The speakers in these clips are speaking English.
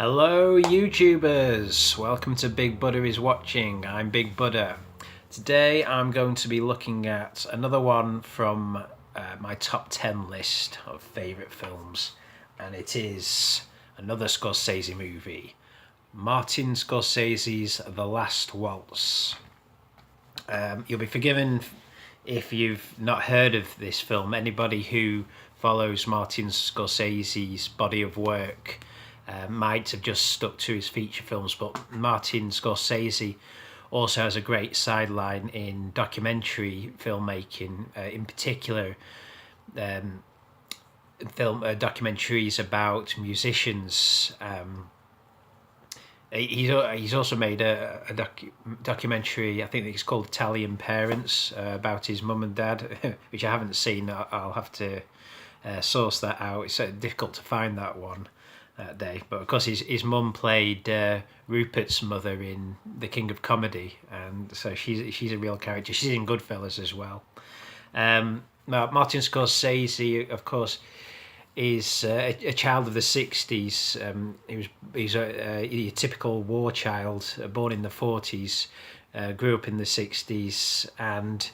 Hello YouTubers, welcome to Big Buddha is Watching. I'm Big Buddha. Today I'm going to be looking at another one from my top 10 list of favourite films, and it is another Scorsese movie, Martin Scorsese's The Last Waltz. You'll be forgiven if you've not heard of this film. Anybody who follows Martin Scorsese's body of work might have just stuck to his feature films, but Martin Scorsese also has a great sideline in documentary filmmaking, in particular documentaries about musicians. He's also made a documentary, I think it's called Italian Parents, about his mum and dad, which I haven't seen. I'll have to source that out. It's difficult to find that one that day, but of course his mum played Rupert's mother in The King of Comedy, and so she's a real character. She's in Goodfellas as well. Martin Scorsese, of course, is a child of the 60s. He's a typical war child, born in the 40s, grew up in the 60s, and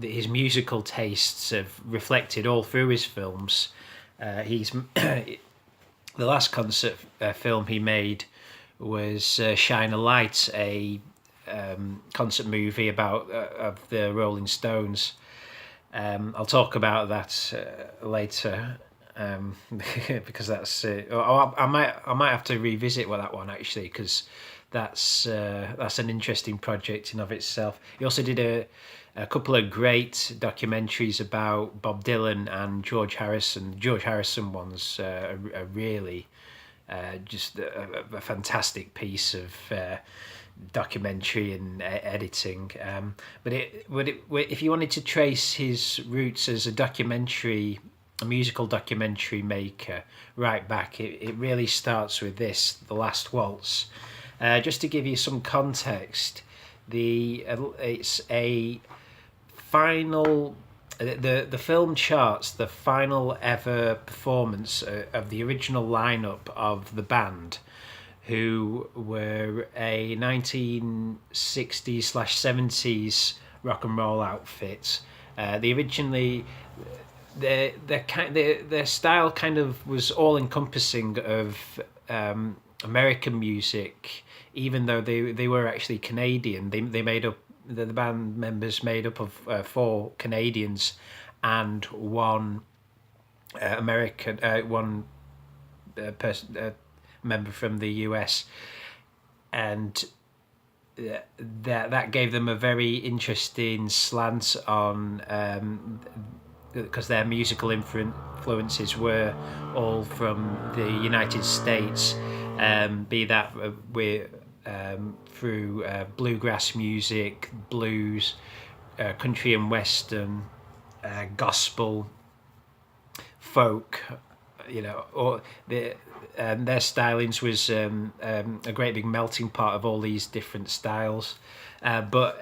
his musical tastes have reflected all through his films. The last concert film he made was Shine a Light, a concert movie about of the Rolling Stones. I'll talk about that later, because that's I might have to revisit that one actually, because that's an interesting project in of itself. He also did a couple of great documentaries about Bob Dylan and George Harrison. George Harrison one's a really just a fantastic piece of documentary and editing. But if you wanted to trace his roots as a musical documentary maker right back, it really starts with this, The Last Waltz. Just to give you some context, it's a final. The film charts the final ever performance of the original lineup of the band, who were a 1960s/70s rock and roll outfit. Their style kind of was all encompassing of American music, even though they were actually Canadian. They made up, the band members made up of 4 Canadians and one American, member from the US, and that gave them a very interesting slant on, because their musical influences were all from the United States, be that through bluegrass music, blues, country and western, gospel, folk, or their stylings was a great big melting pot of all these different styles, but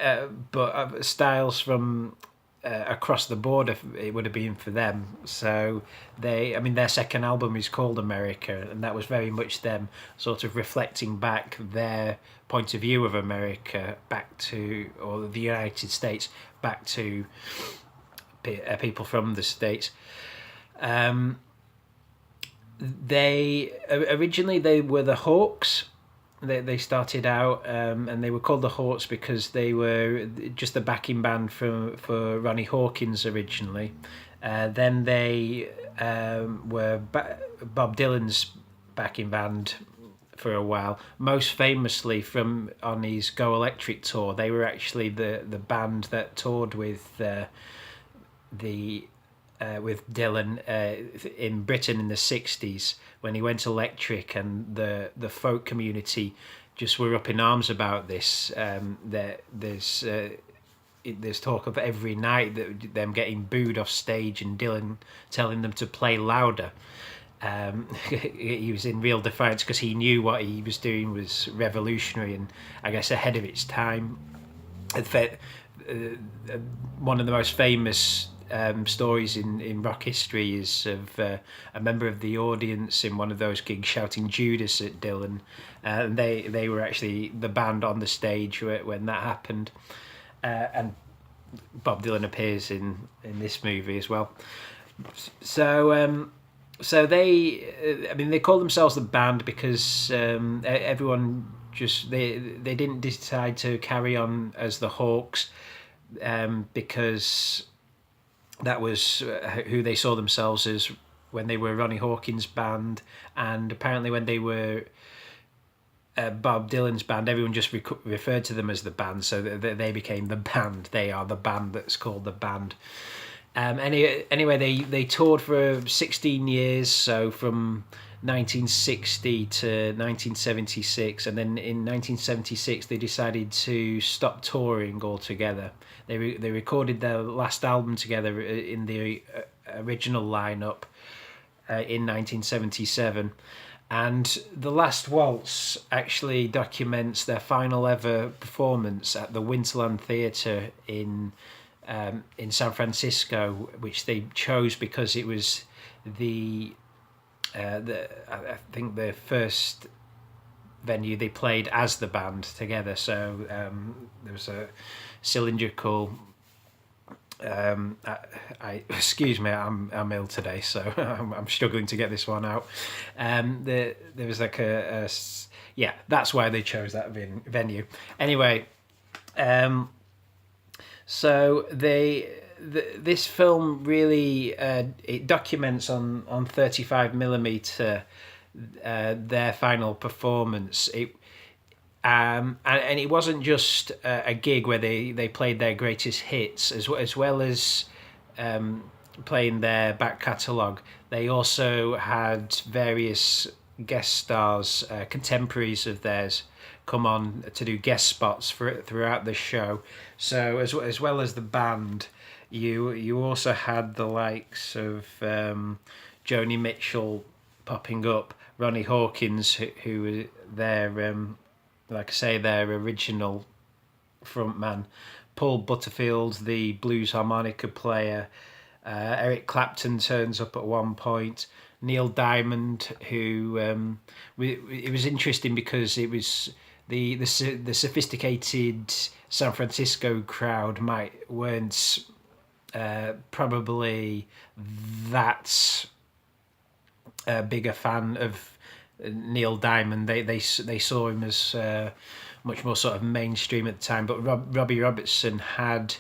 styles from across the border, it would have been for them. So their second album is called America, and that was very much them sort of reflecting back their point of view of America back to, or the United States back to people from the States. They were the Hawks. They started out, and they were called the Hawks because they were just the backing band for Ronnie Hawkins originally. Then they were Bob Dylan's backing band for a while. Most famously on his Go Electric tour, they were actually the band that toured with Dylan in Britain in the 60s when he went electric, and the folk community just were up in arms about this. There's talk of every night that them getting booed off stage and Dylan telling them to play louder. He was in real defiance because he knew what he was doing was revolutionary and I guess ahead of its time. One of the most famous stories in rock history is of a member of the audience in one of those gigs shouting Judas at Dylan, and they were actually the band on the stage when that happened, and Bob Dylan appears in this movie as well. So they call themselves the band because everyone just they didn't decide to carry on as the Hawks, because that was who they saw themselves as when they were Ronnie Hawkins' band, and apparently when they were Bob Dylan's band, everyone just referred to them as the band, so they became the band. They are the band that's called the band. Anyway, they toured for 16 years, so from 1960 to 1976, and then in 1976 they decided to stop touring altogether. They recorded their last album together in the original lineup in 1977. And The Last Waltz actually documents their final ever performance at the Winterland Theatre in San Francisco, which they chose because it was I think the first venue they played as the band together. So there was a cylindrical. Excuse me, I'm ill today, so I'm struggling to get this one out. There was like yeah, that's why they chose that venue. Anyway, so this film really it documents on 35mm their final performance. And it wasn't just a gig where they played their greatest hits, as well as playing their back catalogue. They also had various guest stars, contemporaries of theirs, come on to do guest spots throughout the show. So as well as the band, you also had the likes of Joni Mitchell popping up, Ronnie Hawkins, who were their like I say, their original frontman, Paul Butterfield, the blues harmonica player, Eric Clapton turns up at one point, Neil Diamond, who it was interesting because it was the sophisticated San Francisco crowd weren't probably that big a fan of Neil Diamond. They saw him as much more sort of mainstream at the time, but Robbie Robertson had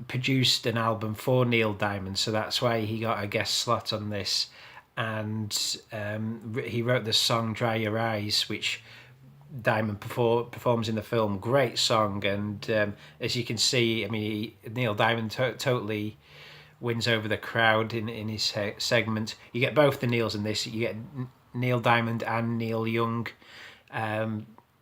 produced an album for Neil Diamond, so that's why he got a guest slot on this. And he wrote the song Dry Your Eyes, which Diamond performs in the film. Great song, and as you can see, I mean, Neil Diamond totally wins over the crowd in his segment. You get both the Neils in this. You get Neil Diamond and Neil Young.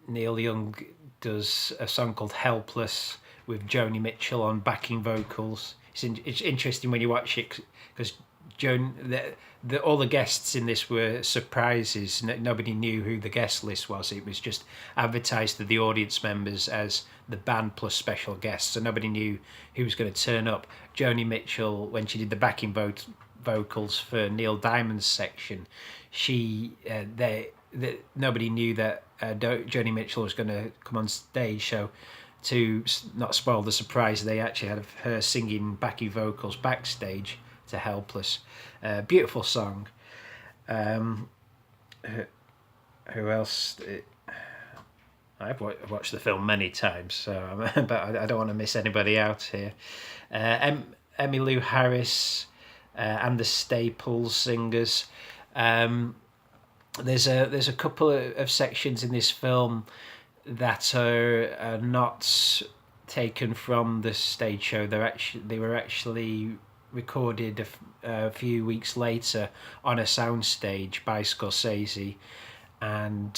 Neil Young does a song called Helpless with Joni Mitchell on backing vocals. It's interesting when you watch it because all the guests in this were surprises. Nobody knew who the guest list was. It was just advertised to the audience members as the band plus special guests, so nobody knew who was going to turn up. Joni Mitchell, when she did the backing vocals for Neil Diamond's section, nobody knew that Joni Mitchell was going to come on stage. So to not spoil the surprise, they actually had her singing backing vocals backstage to Helpless. Beautiful song. Who else? I've watched the film many times, so but I don't want to miss anybody out here. Emmylou Harris and the Staples Singers. There's a couple of sections in this film that are not taken from the stage show. They were actually recorded a few weeks later on a soundstage by Scorsese, and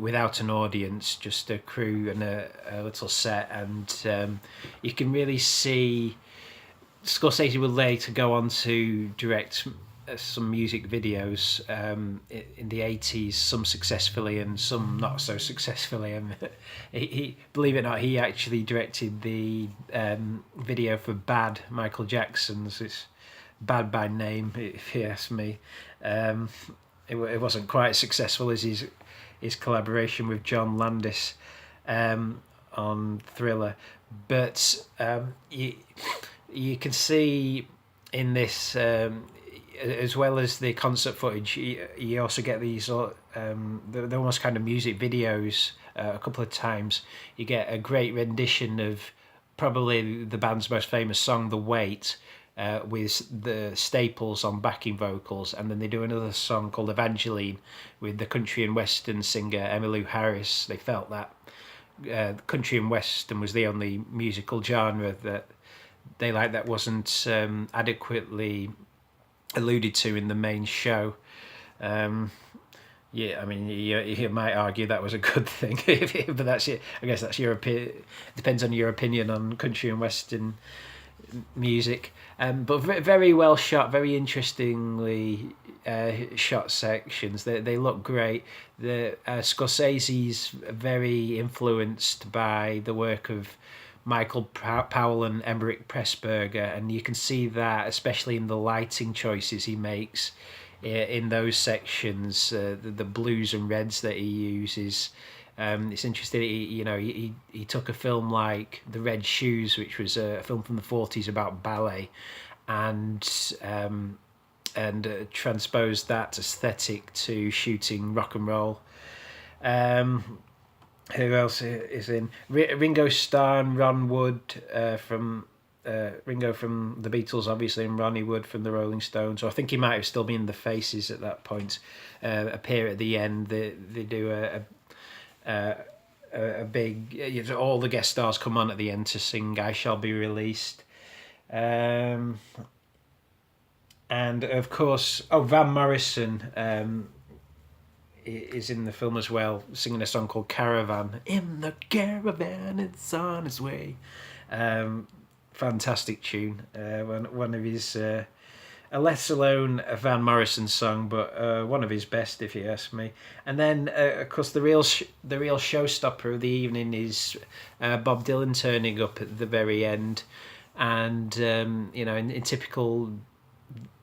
without an audience, just a crew and a little set, and you can really see Scorsese would later go on to direct some music videos in the 80s, some successfully and some not so successfully. And he believe it or not, he actually directed the video for Bad, Michael Jackson's. It's Bad by name, if you ask me. It wasn't quite as successful as his collaboration with John Landis on Thriller, but you can see in this, as well as the concert footage, you also get these they're almost kind of music videos. A couple of times you get a great rendition of probably the band's most famous song, The Weight, with the Staples on backing vocals, and then they do another song called Evangeline with the country and western singer Emmylou Harris. They felt that country and western was the only musical genre that they liked that wasn't adequately alluded to in the main show. Yeah, I mean, you might argue that was a good thing, but that's it. I guess that's your opinion. Depends on your opinion on country and western music. But very well shot, very interestingly shot sections. They look great. The Scorsese's very influenced by the work of Michael Powell and Emmerich Pressburger, and you can see that especially in the lighting choices he makes in those sections, the blues and reds that he uses. It's interesting. He took a film like The Red Shoes, which was a film from the 40s about ballet, and transposed that aesthetic to shooting rock and roll. Who else is in? Ringo Starr and Ron Wood from Ringo from the Beatles, obviously, and Ronnie Wood from the Rolling Stones. So I think he might have still been in the Faces at that point. Appear at the end. They do a big. All the guest stars come on at the end to sing "I Shall Be Released," and of course, Van Morrison. Is in the film as well, singing a song called Caravan. In the caravan, it's on its way. Fantastic tune. One of his, a lesser known Van Morrison song, but one of his best, if you ask me. And then, of course, the real showstopper of the evening is Bob Dylan turning up at the very end, and in typical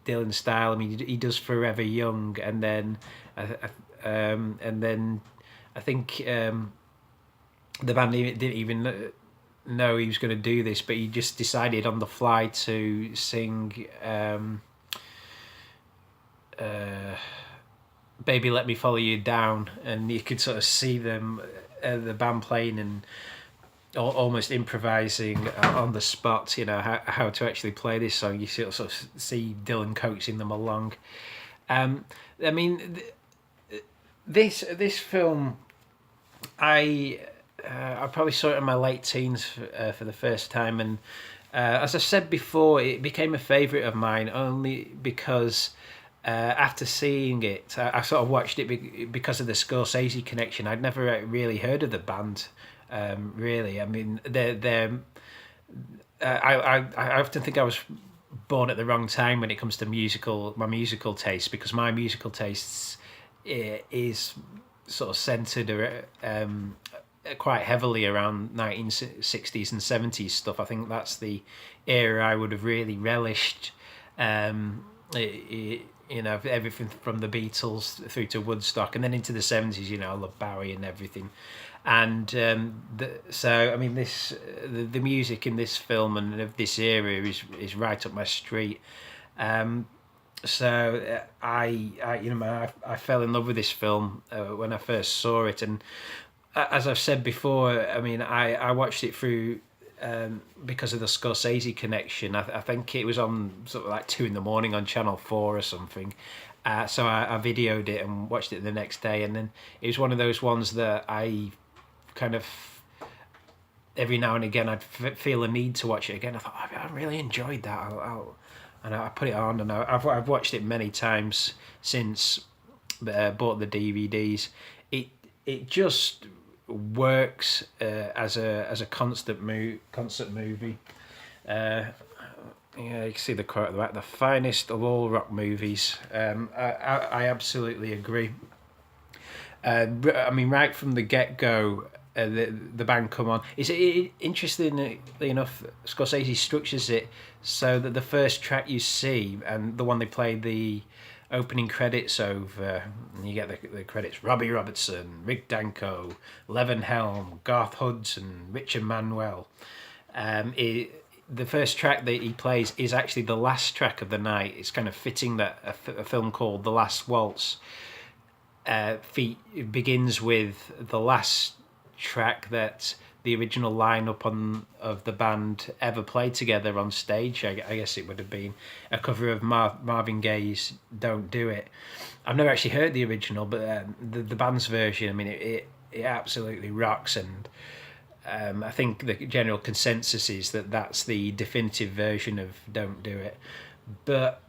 Dylan style. I mean, he does Forever Young, and then I think the band didn't even know he was going to do this, but he just decided on the fly to sing "Baby Let Me Follow You Down," and you could sort of see them, the band playing and almost improvising on the spot. How to actually play this song. You sort of see Dylan coaxing them along. I mean. This film, I probably saw it in my late teens for the first time, and as I said before, it became a favourite of mine only because after seeing it, I sort of watched it because of the Scorsese connection. I'd never really heard of the band, really. I mean, I often think I was born at the wrong time when it comes to my musical taste, because my musical tastes is sort of centred quite heavily around 1960s and 70s stuff. I think that's the era I would have really relished. Everything from the Beatles through to Woodstock, and then into the 70s. I love Bowie and everything. And so I mean, the music in this film and of this era is right up my street. So I fell in love with this film when I first saw it, and as I've said before, I mean, I watched it through because of the Scorsese connection. I think it was on sort of like 2 a.m. on Channel 4 or something. So I videoed it and watched it the next day, and then it was one of those ones that I kind of every now and again I'd feel a need to watch it again. I thought I really enjoyed that. And I put it on, and I've watched it many times since. Bought the DVDs. It just works as a concert movie. Yeah, you can see the quote at the back. The finest of all rock movies. I absolutely agree. I mean, right from the get go, the band come on. Interestingly enough, Scorsese structures it so that the first track you see and the one they play the opening credits over, and you get the credits: Robbie Robertson, Rick Danko, Levin Helm, Garth Hudson, Richard Manuel. The first track that he plays is actually the last track of the night. It's kind of fitting that a film called The Last Waltz begins with the last track that the original lineup of the band ever played together on stage. I guess it would have been a cover of Marvin Gaye's "Don't Do It." I've never actually heard the original, but the band's version, I mean, it absolutely rocks, and I think the general consensus is that that's the definitive version of "Don't Do It." But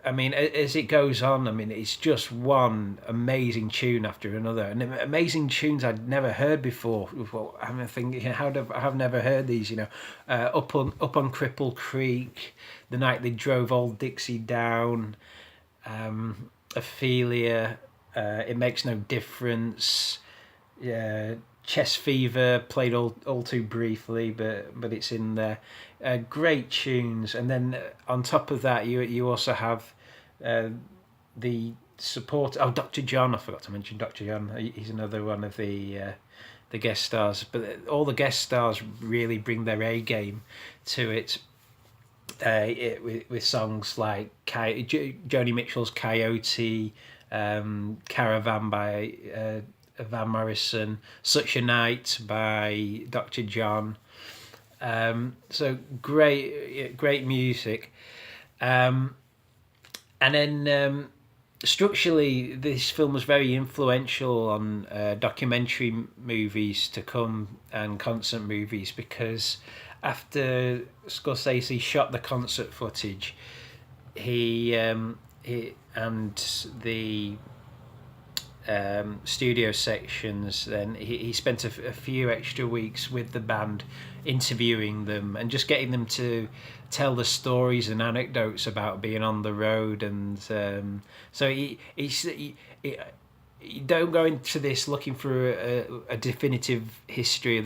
I mean, as it goes on, I mean, it's just one amazing tune after another, and amazing tunes I'd never heard before. Well, I'm thinking, I've never heard these. Up on Cripple Creek, the night they drove Old Dixie down, Ophelia, It Makes No Difference, yeah, Chest Fever, played all too briefly, but it's in there. Great tunes, and then on top of that, you also have the support. Oh, Dr. John, I forgot to mention Dr. John. He's another one of the guest stars. But all the guest stars really bring their A game to it. With songs like Joni Mitchell's "Coyote," "Caravan" by Van Morrison, "Such a Night" by Dr. John. So great music. And then structurally, this film was very influential on documentary movies to come and concert movies, because after Scorsese shot the concert footage, he and the studio sections, then he spent a few extra weeks with the band interviewing them and just getting them to tell the stories and anecdotes about being on the road. And so he don't go into this looking for a definitive history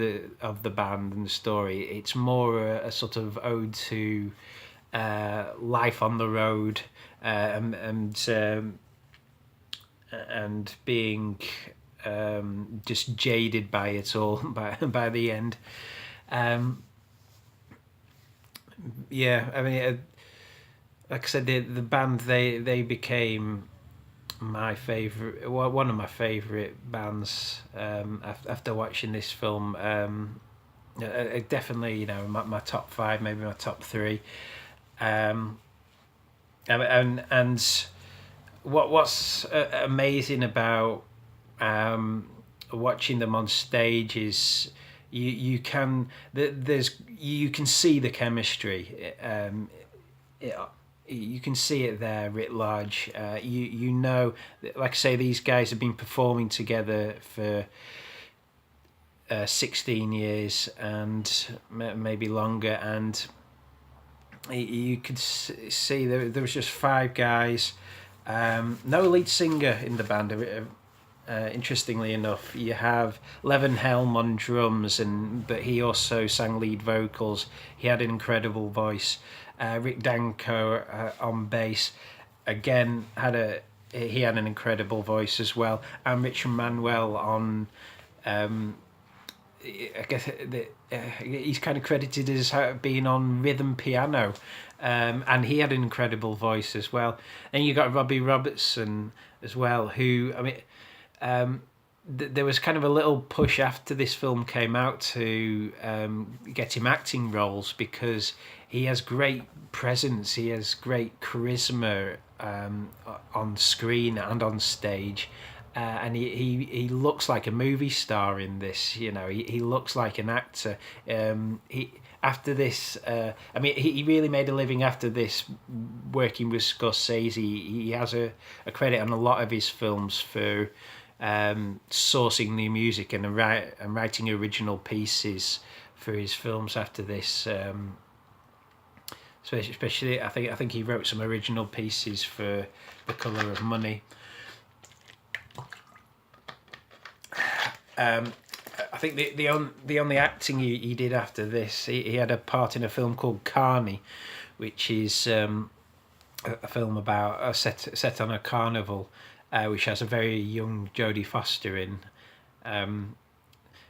of the band and the story. It's more a sort of ode to life on the road, and being just jaded by it all by the end. Yeah, I mean, like I said, the band, they became my favorite, one of my favorite bands after watching this film. Definitely, my top five, maybe my top three. And what's amazing about watching them on stage is you can see the chemistry. You can see it there writ large. Like I say, these guys have been performing together for 16 years and maybe longer, and you could see there was just five guys. No lead singer in the band. Interestingly enough, you have Levin Helm on drums, but he also sang lead vocals. He had an incredible voice. Rick Danko on bass, again he had an incredible voice as well. And Richard Manuel on, I guess he's kind of credited as being on rhythm piano, and he had an incredible voice as well. And you got Robbie Robertson as well, who, I mean, there was kind of a little push after this film came out to get him acting roles, because he has great presence, he has great charisma on screen and on stage. And he looks like a movie star in this. He looks like an actor. After this, I mean, he really made a living after this working with Scorsese. He has a credit on a lot of his films for sourcing new music and writing original pieces for his films after this. especially I think he wrote some original pieces for The Colour of Money. I think the only acting he did after this, he had a part in a film called Carney, which is a film about set on a carnival, which has a very young Jodie Foster in.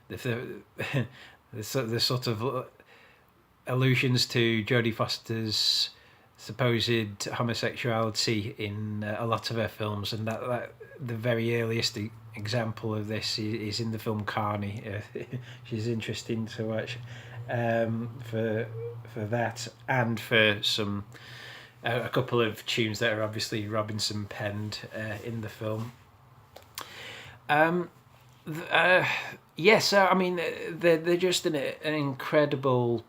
The the sort of allusions to Jodie Foster's supposed homosexuality in a lot of her films, and that the very earliest example of this is in the film Carney. She's interesting to watch for that, and for some a couple of tunes that are obviously Robinson penned in the film. Yes, I mean they're just an incredible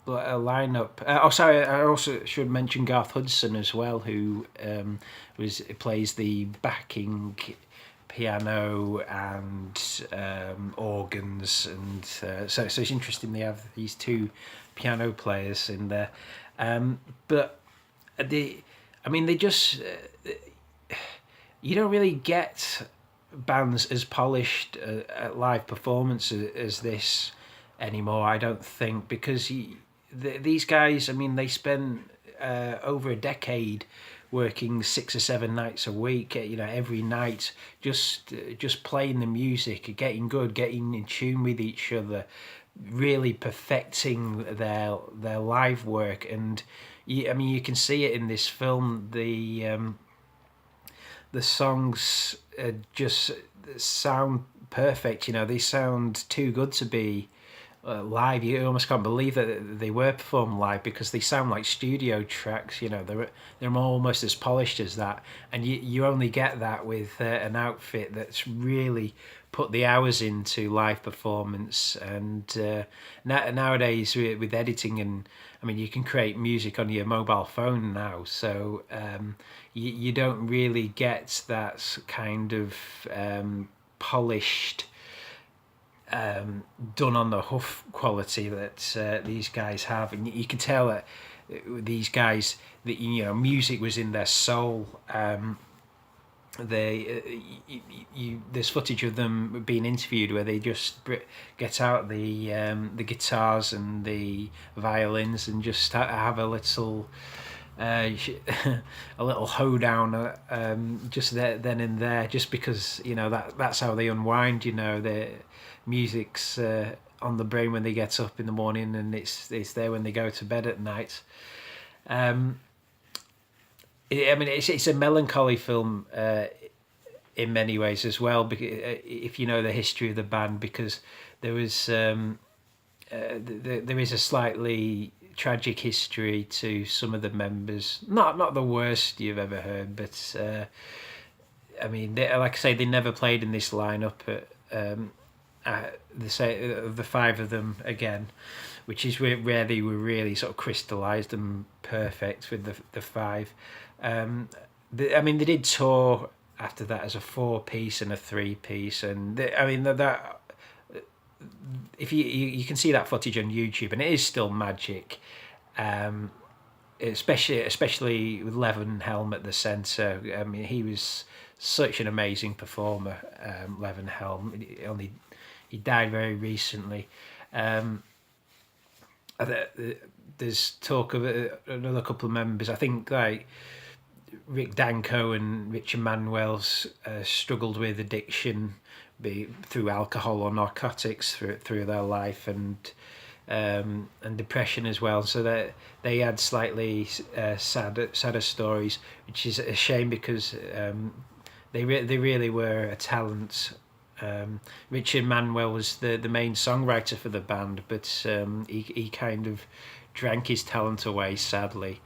lineup. Sorry, I also should mention Garth Hudson as well, who plays the backing piano and organs, and so it's interesting they have these two piano players in there. But they just you don't really get bands as polished at live performance as this anymore, I don't think, because these guys, I mean, they spent over a decade working 6 or 7 nights a week, every night, just playing the music, getting good, getting in tune with each other, really perfecting their live work. And you can see it in this film. The songs just sound perfect. They sound too good to be live. You almost can't believe that they were performed live, because they sound like studio tracks. They're almost as polished as that, and you only get that with an outfit that's really put the hours into live performance. And nowadays with editing, and I mean, you can create music on your mobile phone now, so you don't really get that kind of polished, done on the hoof quality that these guys have. And you can tell that these guys, that music was in their soul. There's footage of them being interviewed where they just get out the guitars and the violins and just have a little hoedown, just then and there, just because that's how they unwind. The music's on the brain when they get up in the morning, and it's there when they go to bed at night. It's a melancholy film in many ways as well, if you know the history of the band, because there is a slightly tragic history to some of the members. Not the worst you've ever heard, but like I say, they never played in this lineup the 5 of them again, which is where they were really sort of crystallised and perfect with the 5. They did tour after that as a 4-piece and a 3-piece, and that if you can see that footage on YouTube, and it is still magic, especially with Levenhelm at the centre. He was such an amazing performer, Levenhelm. He died very recently. There's talk of another couple of members. I think like Rick Danko and Richard Manuel's struggled with addiction, through alcohol or narcotics through their life, and depression as well. So that they had slightly sadder stories, which is a shame, because they really were a talent. Richard Manuel was the main songwriter for the band, but he kind of drank his talent away, sadly,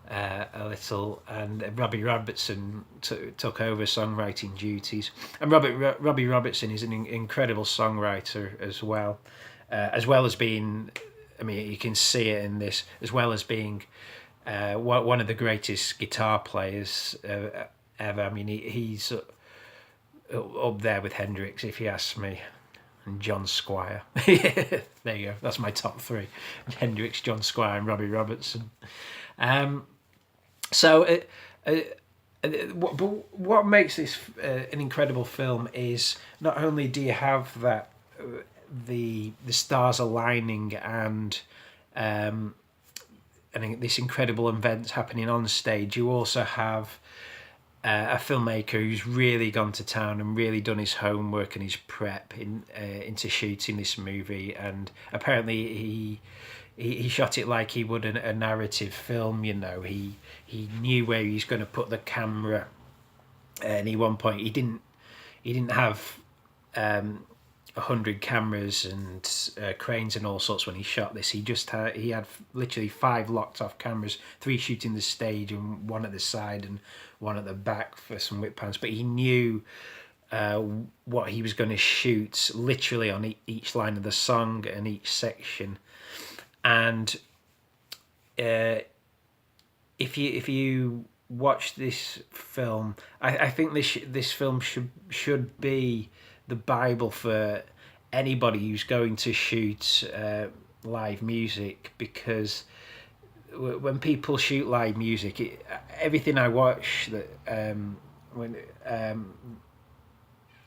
a little, and Robbie Robertson took over songwriting duties. And Robbie Robertson is an incredible songwriter as well as being, you can see it in this, as well as being one of the greatest guitar players ever. He's up there with Hendrix, if you ask me, and John Squire. There you go. That's my top 3: Hendrix, John Squire, and Robbie Robertson. So, what makes this an incredible film is not only do you have that the stars aligning and this incredible events happening on stage, you also have a filmmaker who's really gone to town and really done his homework and his prep into shooting this movie. And apparently he shot it like he would a narrative film. You know, he knew where he's going to put the camera, and at one point he didn't have 100 cameras and cranes and all sorts when he shot this. He had literally 5 locked off cameras, 3 shooting the stage and 1 at the side and 1 at the back for some whip pans. But he knew what he was going to shoot literally on each line of the song and each section. And if you watch this film, I think this film should be the Bible for anybody who's going to shoot live music, because when people shoot live music, everything I watch that when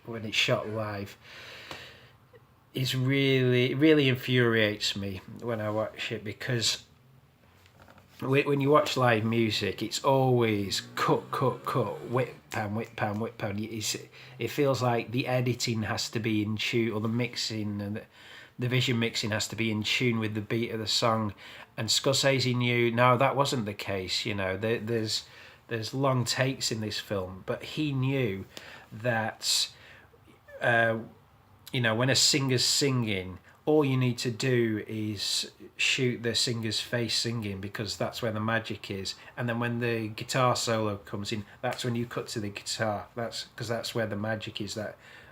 it's shot live is really infuriates me when I watch it, because when you watch live music, it's always cut, whip pan. It feels like the editing has to be in tune, or the mixing and the vision mixing has to be in tune with the beat of the song. And Scorsese knew, no, that wasn't the case. You know, there's long takes in this film, but he knew that, when a singer's singing, all you need to do is shoot the singer's face singing, because that's where the magic is. And then when the guitar solo comes in, that's when you cut to the guitar. That's where the magic is.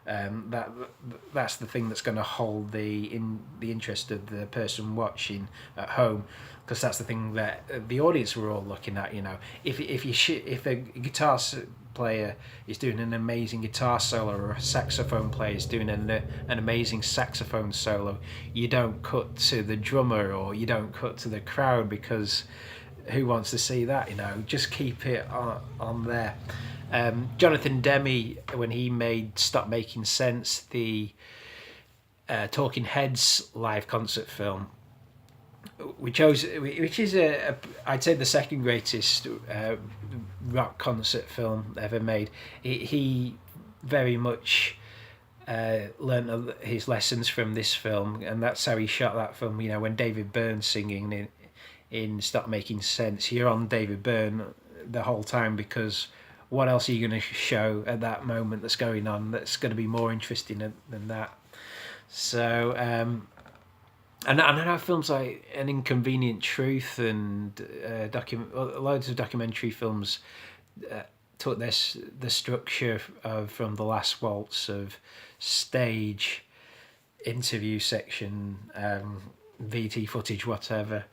That's the thing that's going to hold the interest of the person watching at home, because that's the thing that the audience were all looking at. You know, if a guitar player is doing an amazing guitar solo, or a saxophone player is doing an amazing saxophone solo, you don't cut to the drummer or you don't cut to the crowd, because who wants to see that? You know, just keep it on there. Jonathan Demme, when he made Stop Making Sense, the Talking Heads live concert film, which is I'd say the second greatest rock concert film ever made. He very much learned his lessons from this film, and that's how he shot that film. You know, when David Byrne's singing in Stop Making Sense, you're on David Byrne the whole time, because what else are you going to show at that moment that's going on that's going to be more interesting than that? So, and I know films like An Inconvenient Truth and loads of documentary films took the structure from The Last Waltz of stage, interview section, VT footage, whatever.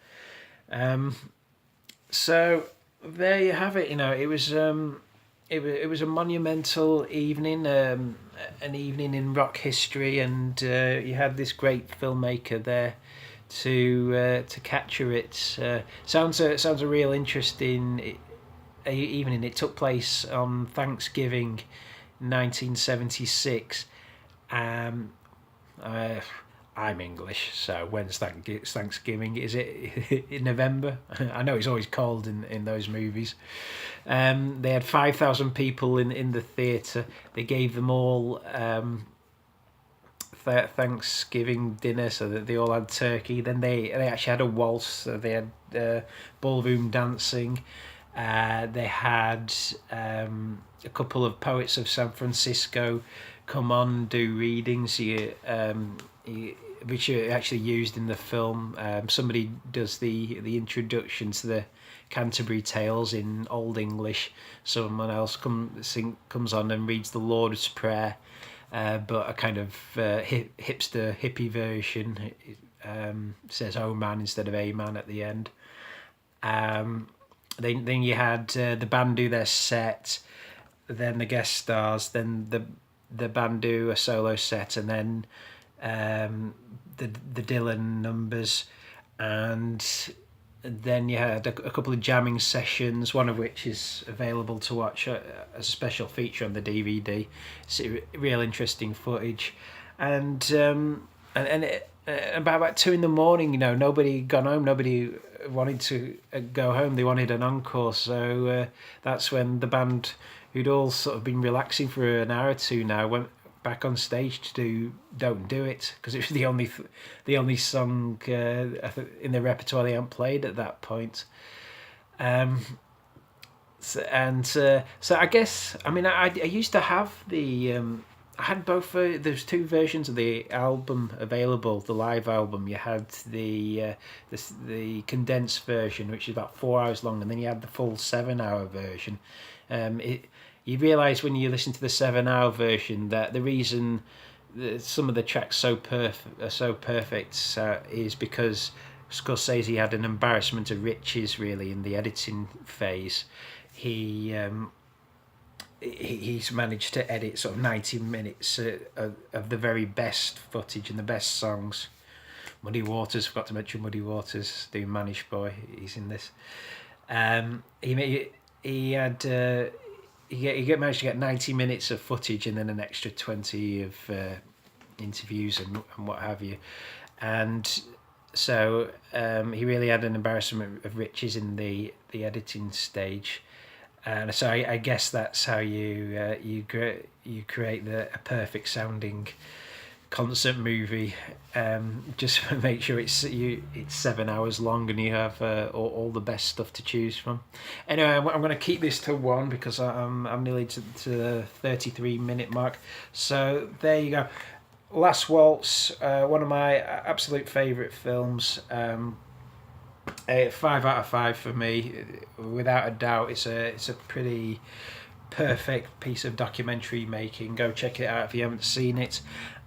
So there you have it. You know, it was a monumental evening, an evening in rock history, and you had this great filmmaker there to capture it. Sounds a real interesting evening. It took place on Thanksgiving, 1976. I'm English, so when's Thanksgiving? Is it in November? I know it's always cold in those movies. They had 5,000 people in the theatre. They gave them all Thanksgiving dinner, so that they all had turkey. Then they actually had a waltz, so they had ballroom dancing. They had a couple of poets of San Francisco come on, do readings. Which are actually used in the film. Somebody does the introduction to the Canterbury Tales in Old English. Someone else comes on and reads the Lord's Prayer, but a kind of hipster hippie version. Says "Oh man" instead of "Amen" at the end. Then you had the band do their set, then the guest stars, then the band do a solo set, and then the Dylan numbers, and then you had a couple of jamming sessions, one of which is available to watch as a special feature on the DVD. It's real interesting footage, and about 2 in the morning, nobody gone home, nobody wanted to go home. They wanted an encore, so that's when the band, who'd all sort of been relaxing for an hour or two now, went back on stage to do "Don't Do It," because it was the only song in the repertoire they hadn't played at that point. So I guess, I used to have I had both. There's two versions of the album available. The live album. You had the condensed version, which is about 4 hours long, and then you had the full 7 hour version. You realise when you listen to the 7 hour version that the reason that some of the tracks are so perfect is because Scorsese had an embarrassment of riches, really, in the editing phase. He's managed to edit sort of 90 minutes of the very best footage and the best songs. Muddy Waters, forgot to mention Muddy Waters doing Manish Boy. He's in this. He managed to get 90 minutes of footage and then an extra 20 of interviews and what have you. And so he really had an embarrassment of riches in the editing stage. And so I guess that's how you create a perfect sounding concert movie. Just make sure it's 7 hours long and you have all the best stuff to choose from. Anyway, I'm going to keep this to one because I'm nearly to the 33-minute mark. So there you go. Last Waltz, one of my absolute favourite films. 5 out of 5 for me, without a doubt. It's a pretty perfect piece of documentary making. Go check it out if you haven't seen it.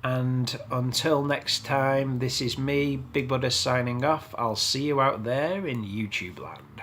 And until next time, this is me, Big Buddha, signing off. I'll see you out there in YouTube land.